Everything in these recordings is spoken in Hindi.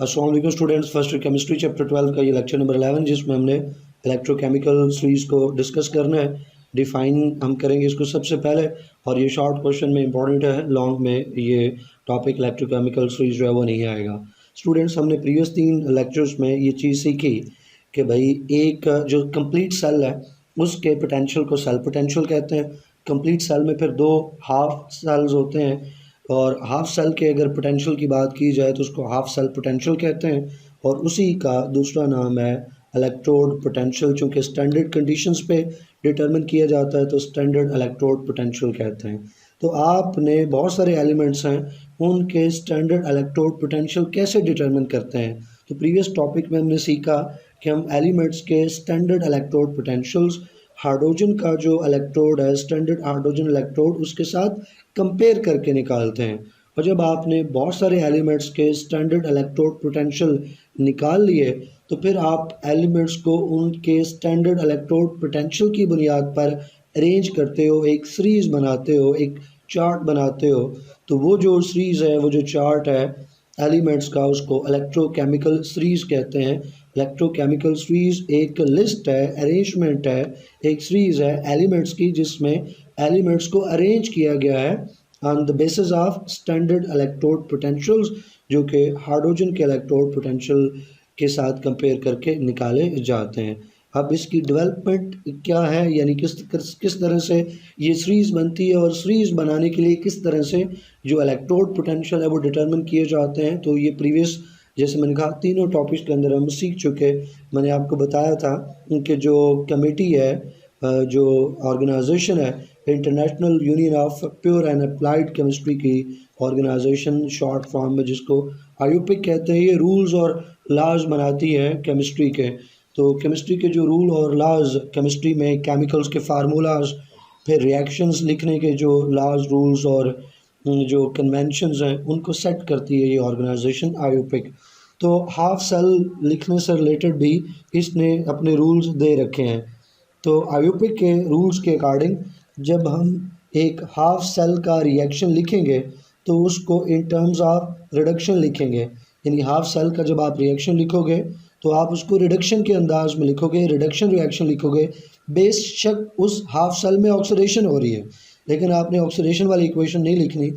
अस्सलाम वालेकुम स्टूडेंट्स, फर्स्ट केमिस्ट्री चैप्टर 12 का ये लेक्चर नंबर 11 जिसमें हमने इलेक्ट्रोकेमिकल सीरीज़ को डिस्कस करना है। डिफ़ाइन हम करेंगे इसको सबसे पहले, और ये शॉर्ट क्वेश्चन में इंपॉर्टेंट है, लॉन्ग में ये टॉपिक इलेक्ट्रोकेमिकल सीरीज़ जो है वो नहीं आएगा। स्टूडेंट्स, हमने प्रीवियस 3 लेक्चर्स में ये चीज़ सीखी कि भाई एक जो कंप्लीट सेल है उसके पोटेंशियल को सेल पोटेंशियल कहते हैं। कंप्लीट सेल में फिर 2 हाफ सेल्स होते हैं, और हाफ सेल के अगर पोटेंशियल की बात की जाए तो उसको हाफ सेल पोटेंशियल कहते हैं, और उसी का दूसरा नाम है इलेक्ट्रोड पोटेंशियल। चूँकि स्टैंडर्ड कंडीशंस पे डिटरमिन किया जाता है तो स्टैंडर्ड इलेक्ट्रोड पोटेंशियल कहते हैं। तो आपने बहुत सारे एलिमेंट्स हैं, उनके स्टैंडर्ड इलेक्ट्रोड पोटेंशियल कैसे डिटरमिन करते हैं। तो प्रीवियस टॉपिक में हमने सीखा कि हम एलिमेंट्स के स्टैंडर्ड इलेक्ट्रोड पोटेंशियल्स, हाइड्रोजन का जो इलेक्ट्रोड है स्टैंडर्ड हाइड्रोजन इलेक्ट्रोड, उसके साथ कंपेयर करके निकालते हैं। और जब आपने बहुत सारे एलिमेंट्स के स्टैंडर्ड इलेक्ट्रोड पोटेंशियल निकाल लिए तो फिर आप एलिमेंट्स को उनके स्टैंडर्ड इलेक्ट्रोड पोटेंशियल की बुनियाद पर अरेंज करते हो, एक सीरीज़ बनाते हो, एक चार्ट बनाते हो। तो वो जो सीरीज़ है, वो जो चार्ट है एलिमेंट्स का, उसको इलेक्ट्रोकेमिकल सीरीज़ कहते हैं। इलेक्ट्रोकेमिकल सीरीज़ एक लिस्ट है, अरेंजमेंट है, एक सीरीज़ है एलिमेंट्स की जिसमें एलिमेंट्स को अरेंज किया गया है on the basis of standard electrode potentials, जो कि हाइड्रोजन के इलेक्ट्रोड पोटेंशियल के साथ कंपेयर करके निकाले जाते हैं। अब इसकी डेवलपमेंट क्या है, यानी किस तरह से ये सीरीज़ बनती है, और सीरीज़ बनाने के लिए किस तरह से जो इलेक्ट्रोड पोटेंशियल है वो डिटरमिन किए जाते हैं। तो ये प्रीवियस, जैसे मैंने कहा, तीनों टॉपिक्स के अंदर हम सीख चुके। मैंने आपको बताया था कि जो कमेटी है, जो ऑर्गेनाइजेशन है, international union of pure and applied chemistry की ऑर्गेनाइजेशन शॉर्ट फॉर्म में, जिसको आईयूपीए कहते हैं, ये रूल्स और लॉज बनाती है केमिस्ट्री के। तो केमिस्ट्री के जो रूल और लॉज, केमिस्ट्री में केमिकल्स के फार्मूलाज, फिर रिएक्शंस लिखने के जो लॉज, रूल्स और जो कन्वेंशंस हैं, उनको सेट करती है ये ऑर्गेनाइजेशन आईयूपीए। तो हाफ सेल लिखने से रिलेटेड भी इसने अपने रूल्स दे रखे हैं। तो आईयूपीए के रूल्स के अकॉर्डिंग जब हम एक हाफ सेल का रिएक्शन लिखेंगे तो उसको इन टर्म्स ऑफ रिडक्शन लिखेंगे। यानी हाफ सेल का जब आप रिएक्शन लिखोगे तो आप उसको रिडक्शन के अंदाज में लिखोगे, रिडक्शन रिएक्शन लिखोगे। बेशक उस हाफ सेल में ऑक्सीडेशन हो रही है, लेकिन आपने ऑक्सीडेशन वाली इक्वेशन नहीं लिखनी,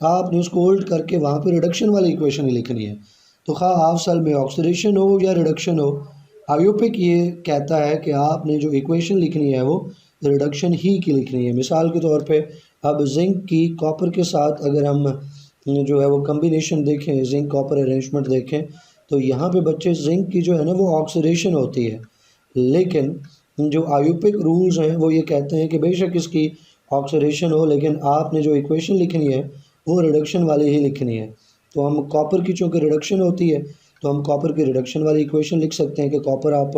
आपने उसको उल्ट करके वहाँ पे रिडक्शन वाली इक्वेशन ही लिखनी है। तो खा हाफ सेल में ऑक्सीडेशन हो या रिडक्शन हो, आईयूपीए ये कहता है कि आपने जो इक्वेशन लिखनी है वो रिडक्शन ही की लिखनी है। मिसाल के तौर पे अब जिंक की कॉपर के साथ अगर हम जो है वो कम्बिनेशन देखें, जिंक कॉपर अरेंजमेंट देखें, तो यहाँ पे बच्चे जिंक की जो है ना वो ऑक्सीडेशन होती है, लेकिन जो आईयूपीए रूल्स हैं वो ये कहते हैं कि बेशक इसकी ऑक्सीडेशन हो, लेकिन आपने जो इक्वेशन लिखनी है वो रिडक्शन वाली ही लिखनी है। तो हम कॉपर की चूँकि रिडक्शन होती है तो हम कॉपर की रिडक्शन वाली इक्वेशन लिख सकते हैं कि कॉपर आप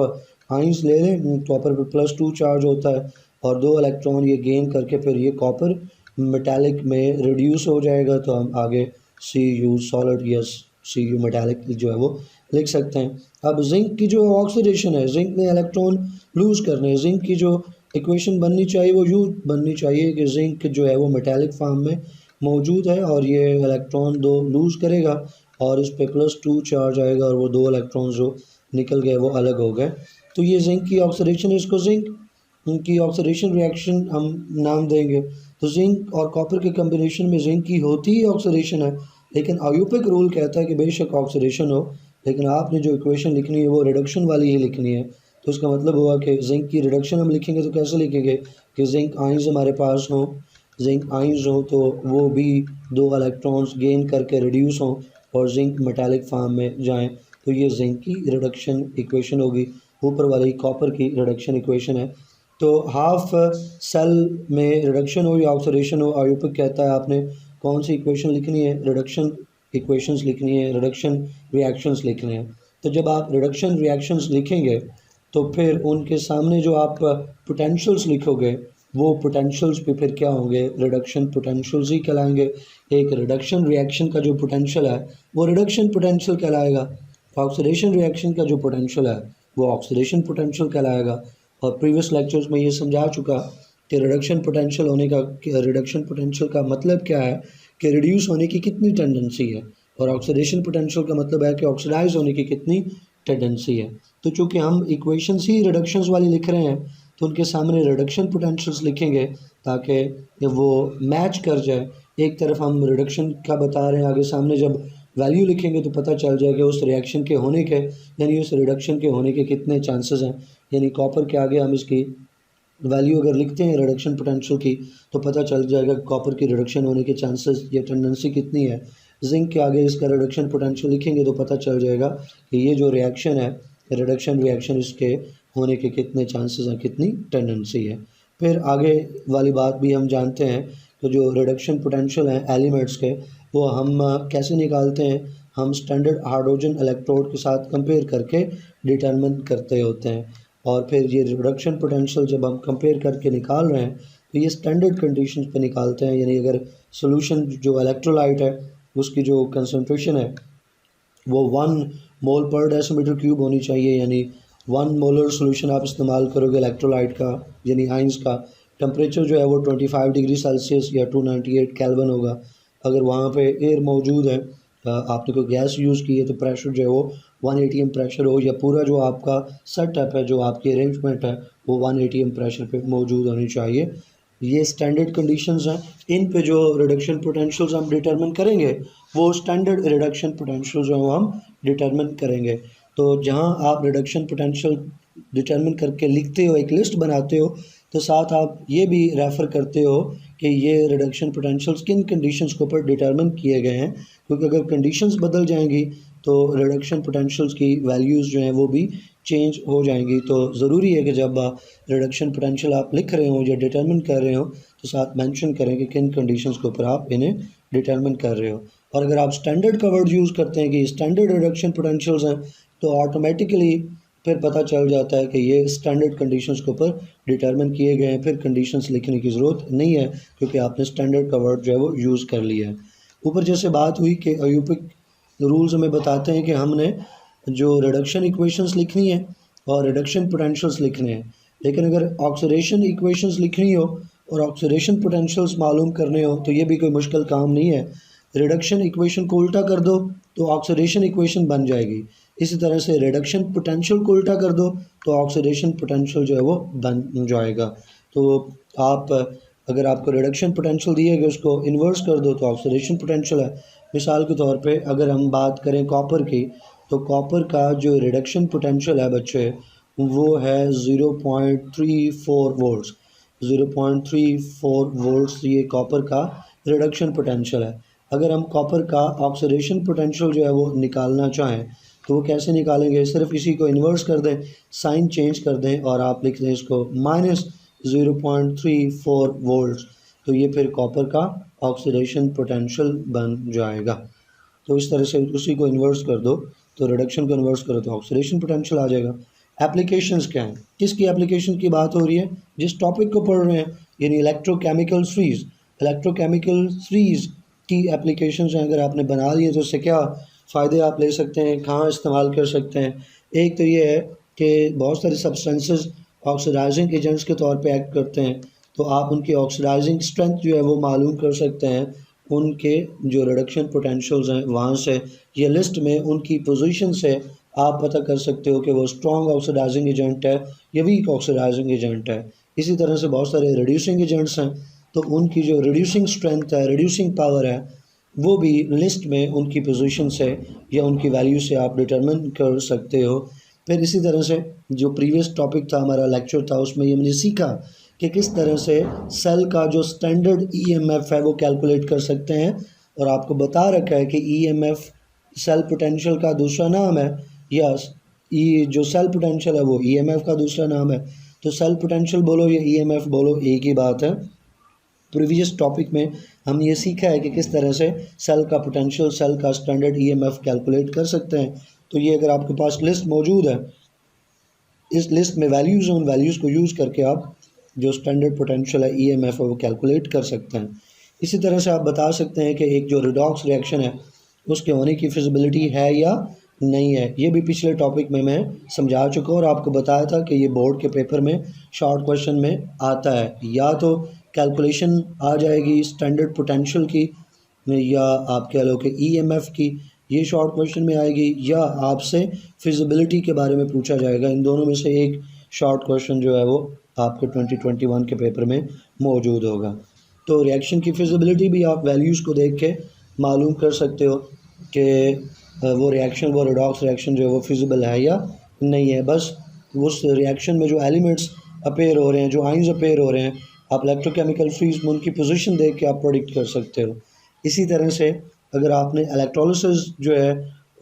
आइंस ले लें, कॉपर पर +2 चार्ज होता है और 2 इलेक्ट्रॉन ये गेन करके फिर ये कॉपर मेटालिक में रिड्यूस हो जाएगा, तो हम आगे Cu सॉलिड या Cu मेटालिक जो है वो लिख सकते हैं। अब जिंक की जो ऑक्सीडेशन है, जिंक ने इलेक्ट्रॉन लूज़ करने, जिंक की जो इक्वेशन बननी चाहिए वो यूँ बननी चाहिए कि जिंक जो है वो मेटालिक फॉर्म में मौजूद है और ये इलेक्ट्रॉन 2 लूज़ करेगा और इस पे +2 चार्ज आएगा और वो 2 इलेक्ट्रॉन जो निकल गए वो अलग हो गए। तो ये जिंक की ऑक्सीडेशन है, इसको जिंक की ऑक्सीडेशन रिएक्शन हम नाम देंगे। तो जिंक और कॉपर के कम्बिनेशन में जिंक की होती ही ऑक्सीडेशन है, लेकिन आईयूपीए रूल कहता है कि बेशक ऑक्सीडेशन हो, लेकिन आपने जो इक्वेशन लिखनी है वो रिडक्शन वाली ही लिखनी है। तो इसका मतलब हुआ कि जिंक की रिडक्शन हम लिखेंगे तो कैसे लिखेंगे कि जिंक आइंस हमारे पास हों, जिंक आइंस हो तो वो भी 2 इलेक्ट्रॉन्स गेन करके रिड्यूस हों और जिंक मेटालिक फॉर्म में जाएं, तो ये जिंक की रिडक्शन इक्वेशन होगी। ऊपर वाली कॉपर की रिडक्शन इक्वेशन है। तो हाफ सेल में रिडक्शन हो या ऑक्सीडेशन हो, आईयूपीए कहता है आपने कौन सी इक्वेशन लिखनी है, रिडक्शन इक्वेशंस लिखनी है, रिडक्शन रिएक्शंस लिखने हैं। तो जब आप रिडक्शन रिएक्शंस लिखेंगे तो फिर उनके सामने जो आप पोटेंशियल्स लिखोगे वो पोटेंशियल्स पे फिर क्या होंगे, रिडक्शन पोटेंशियल्स ही कहलाएंगे। एक रिडक्शन रिएक्शन का जो पोटेंशियल है वो रिडक्शन पोटेंशियल कहलाएगा, ऑक्सीडेशन रिएक्शन का जो पोटेंशियल है वो ऑक्सीडेशन पोटेंशियल कहलाएगा। और प्रीवियस लेक्चर्स में ये समझा चुका कि रिडक्शन पोटेंशियल होने का, रिडक्शन पोटेंशियल का मतलब क्या है कि रिड्यूस होने की कितनी टेंडेंसी है। और ऑक्सीडेशन पोटेंशियल का मतलब है कि ऑक्सीडाइज होने की कितनी टेंडेंसी है। तो चूँकि हम इक्वेशंस ही रिडक्शंस वाली लिख रहे हैं तो उनके सामने रिडक्शन पोटेंशियल्स लिखेंगे ताकि वो मैच कर जाए। एक तरफ हम रिडक्शन का बता रहे हैं, आगे सामने जब वैल्यू लिखेंगे तो पता चल जाएगा उस रिएक्शन के होने के, यानी उस रिडक्शन के होने के कितने चांसेस हैं। यानी कॉपर के आगे हम इसकी वैल्यू अगर लिखते हैं रिडक्शन पोटेंशियल की तो पता चल जाएगा कॉपर की रिडक्शन होने के चांसेस या टेंडेंसी कितनी है। जिंक के आगे इसका रिडक्शन पोटेंशियल लिखेंगे तो पता चल जाएगा कि ये जो रिएक्शन है रिडक्शन रिएक्शन इसके होने के कितने चांसेस हैं, कितनी टेंडेंसी है। फिर आगे वाली बात भी हम जानते हैं, तो जो रिडक्शन पोटेंशियल हैं एलिमेंट्स के वो हम कैसे निकालते हैं, हम स्टैंडर्ड हाइड्रोजन इलेक्ट्रोड के साथ कंपेयर करके डिटरमिन करते होते हैं। और फिर ये रिडक्शन पोटेंशियल जब हम कंपेयर करके निकाल रहे हैं तो ये स्टैंडर्ड कंडीशंस पे निकालते हैं। यानी अगर सॉल्यूशन जो इलेक्ट्रोलाइट है उसकी जो कंसंट्रेशन है वो 1 मोल पर डेसीमीटर क्यूब होनी चाहिए, यानी 1 मोलर सॉल्यूशन आप इस्तेमाल करोगे इलेक्ट्रोलाइट का यानी आइंस का। टेम्परेचर जो है वो 25 डिग्री सेल्सियस या 298 केल्विन होगा। अगर वहाँ पे एयर मौजूद है, आपने कोई गैस यूज़ की है तो प्रेशर जो है वो 1 atm प्रेशर हो, या पूरा जो आपका सेटअप है जो आपकी अरेंजमेंट है वो 1 atm प्रेशर पे मौजूद होनी चाहिए। ये स्टैंडर्ड कंडीशंस हैं। इन पे जो रिडक्शन पोटेंशियल्स हम डिटरमिन करेंगे वो स्टैंडर्ड रिडक्शन पोटेंशियल जो है हम डिटरमिन करेंगे। तो जहाँ आप रिडक्शन पोटेंशियल डिटरमिन करके लिखते हो, एक लिस्ट बनाते हो, तो साथ आप ये भी रेफ़र करते हो कि ये रिडक्शन पोटेंशियल्स किन कंडीशंस के ऊपर डिटरमिन किए गए हैं, क्योंकि अगर कंडीशंस बदल जाएंगी तो रिडक्शन पोटेंशियल्स की वैल्यूज़ जो हैं वो भी चेंज हो जाएंगी। तो ज़रूरी है कि जब रिडक्शन पोटेंशियल आप लिख रहे हो या डिटरमिन कर रहे हो तो साथ मेंशन करें कि किन कंडीशंस के ऊपर आप इन्हें डिटरमिन कर रहे हो। और अगर आप स्टैंडर्ड का वर्ड यूज़ करते हैं कि स्टैंडर्ड रिडक्शन पोटेंशियल्स हैं तो ऑटोमेटिकली फिर पता चल जाता है कि ये स्टैंडर्ड कंडीशंस के ऊपर डिटरमिन किए गए हैं। फिर कंडीशंस लिखने की ज़रूरत नहीं है क्योंकि आपने स्टैंडर्ड का वर्ड जो है वो यूज़ कर लिया है। ऊपर जैसे बात हुई कि अयूपिक रूल्स हमें बताते हैं कि हमने जो रिडक्शन इक्वेशंस लिखनी है और रिडक्शन पोटेंशियल्स लिखने हैं, लेकिन अगर ऑक्सीडेशन इक्वेशंस लिखनी हो और ऑक्सीडेशन पोटेंशियल्स मालूम करने हो तो ये भी कोई मुश्किल काम नहीं है। रिडक्शन इक्वेशन को उल्टा कर दो तो ऑक्सीडेशन इक्वेशन बन जाएगी। इसी तरह से रिडक्शन पोटेंशियल को उल्टा कर दो तो ऑक्सीडेशन पोटेंशियल जो है वो बन जाएगा। तो आप अगर आपको रिडक्शन पोटेंशियल दिए गए उसको इन्वर्स कर दो तो ऑक्सीडेशन पोटेंशियल है। मिसाल के तौर पे अगर हम बात करें कॉपर की, तो कॉपर का जो रिडक्शन पोटेंशियल है बच्चे वो है 0.34 वोल्ट्स। 0.34 वोल्ट्स ये कॉपर का रिडक्शन पोटेंशियल है। अगर हम कॉपर का ऑक्सीडेशन पोटेंशियल जो है वो निकालना चाहें तो वो कैसे निकालेंगे, सिर्फ इसी को इन्वर्स कर दें, साइन चेंज कर दें और आप लिख दें इसको -0.34 वोल्ट्स, तो ये फिर कॉपर का ऑक्सीडेशन पोटेंशियल बन जाएगा। तो इस तरह से उसी को इन्वर्स कर दो तो रिडक्शन को इन्वर्स करो तो ऑक्सीडेशन पोटेंशियल आ जाएगा। एप्लीकेशंस क्या हैं, किसकी एप्लीकेशन की बात हो रही है, जिस टॉपिक को पढ़ रहे हैं यानी इलेक्ट्रोकेमिकल सीरीज़। इलेक्ट्रोकेमिकल सीरीज़ की एप्लीकेशंस हैं, अगर आपने बना ली है तो उससे क्या फ़ायदे आप ले सकते हैं, कहाँ इस्तेमाल कर सकते हैं। एक तो ये है कि बहुत सारे सब्सटेंसेस ऑक्सीडाइजिंग एजेंट्स के तौर पे एक्ट करते हैं, तो आप उनकी ऑक्सीडाइजिंग स्ट्रेंथ जो है वो मालूम कर सकते हैं उनके जो रिडक्शन पोटेंशियल्स हैं वहाँ से, ये लिस्ट में उनकी पोजीशन से आप पता कर सकते हो कि वो स्ट्रॉन्ग ऑक्सीडाइजिंग एजेंट है या वीक ऑक्सीडाइजिंग एजेंट है। इसी तरह से बहुत सारे रिड्यूसिंग एजेंट्स हैं, तो उनकी जो रिड्यूसिंग स्ट्रेंथ है, रिड्यूसिंग पावर है, वो भी लिस्ट में उनकी पोजीशन से या उनकी वैल्यू से आप डिटरमिन कर सकते हो। फिर इसी तरह से जो प्रीवियस टॉपिक था हमारा लेक्चर था उसमें ये मैंने सीखा कि किस तरह से सेल का जो स्टैंडर्ड ईएमएफ है वो कैलकुलेट कर सकते हैं, और आपको बता रखा है कि ईएमएफ सेल पोटेंशियल का दूसरा नाम है, या जो सेल पोटेंशियल है वो ईएमएफ का दूसरा नाम है। तो सेल पोटेंशियल बोलो या ईएमएफ बोलो एक ही बात है। प्रीवियस टॉपिक में हमने ये सीखा है कि किस तरह से सेल का पोटेंशियल, सेल का स्टैंडर्ड ईएमएफ कैलकुलेट कर सकते हैं। तो ये अगर आपके पास लिस्ट मौजूद है, इस लिस्ट में वैल्यूज़ हैं, उन वैल्यूज़ को यूज़ करके आप जो स्टैंडर्ड पोटेंशियल है ईएमएफ है वो कैलकुलेट कर सकते हैं। इसी तरह से आप बता सकते हैं कि एक जो रिडॉक्स रिएक्शन है उसके होने की फिजिबिलिटी है या नहीं है। ये भी पिछले टॉपिक में मैं समझा चुका और आपको बताया था कि ये बोर्ड के पेपर में शॉर्ट क्वेश्चन में आता है। या तो कैलकुलेशन आ जाएगी स्टैंडर्ड पोटेंशियल की, या आप कह लो कि ईएमएफ की, ये शॉर्ट क्वेश्चन में आएगी, या आपसे फिजिबिलिटी के बारे में पूछा जाएगा। इन दोनों में से एक शॉर्ट क्वेश्चन जो है वो आपके 2021 के पेपर में मौजूद होगा। तो रिएक्शन की फिजिबिलिटी भी आप वैल्यूज़ को देख के मालूम कर सकते हो कि वो रिएक्शन, वो रेडॉक्स रिएक्शन जो है वो फिजिबल है या नहीं है। बस उस रिएक्शन में जो एलिमेंट्स अपेयर हो रहे हैं, जो आइंस अपेयर हो रहे हैं, आप इलेक्ट्रोकेमिकल फ्रीज में उनकी पोजीशन देख के आप प्रेडिक्ट कर सकते हो। इसी तरह से अगर आपने इलेक्ट्रोलिसिस जो है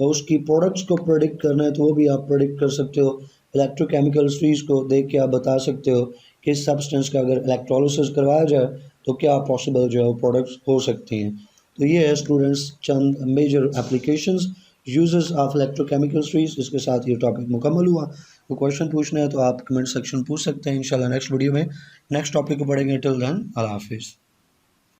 उसकी प्रोडक्ट्स को प्रेडिक्ट करना है तो वो भी आप प्रेडिक्ट कर सकते हो। इलेक्ट्रोकेमिकल फ्रीज को देख के आप बता सकते हो कि इस सब्सटेंस का अगर इलेक्ट्रोलिसिस करवाया जाए तो क्या पॉसिबल जो है वो प्रोडक्ट्स हो सकती हैं। तो ये है स्टूडेंट्स चंद major applications uses of electrochemical series. इसके साथ ये टॉपिक मुकम्मल हुआ। तो क्वेश्चन पूछना है तो आप कमेंट सेक्शन पूछ सकते हैं। इंशाल्लाह नेक्स्ट वीडियो में नेक्स्ट टॉपिक को पढ़ेंगे। टिल देन अल्लाह हाफिज़।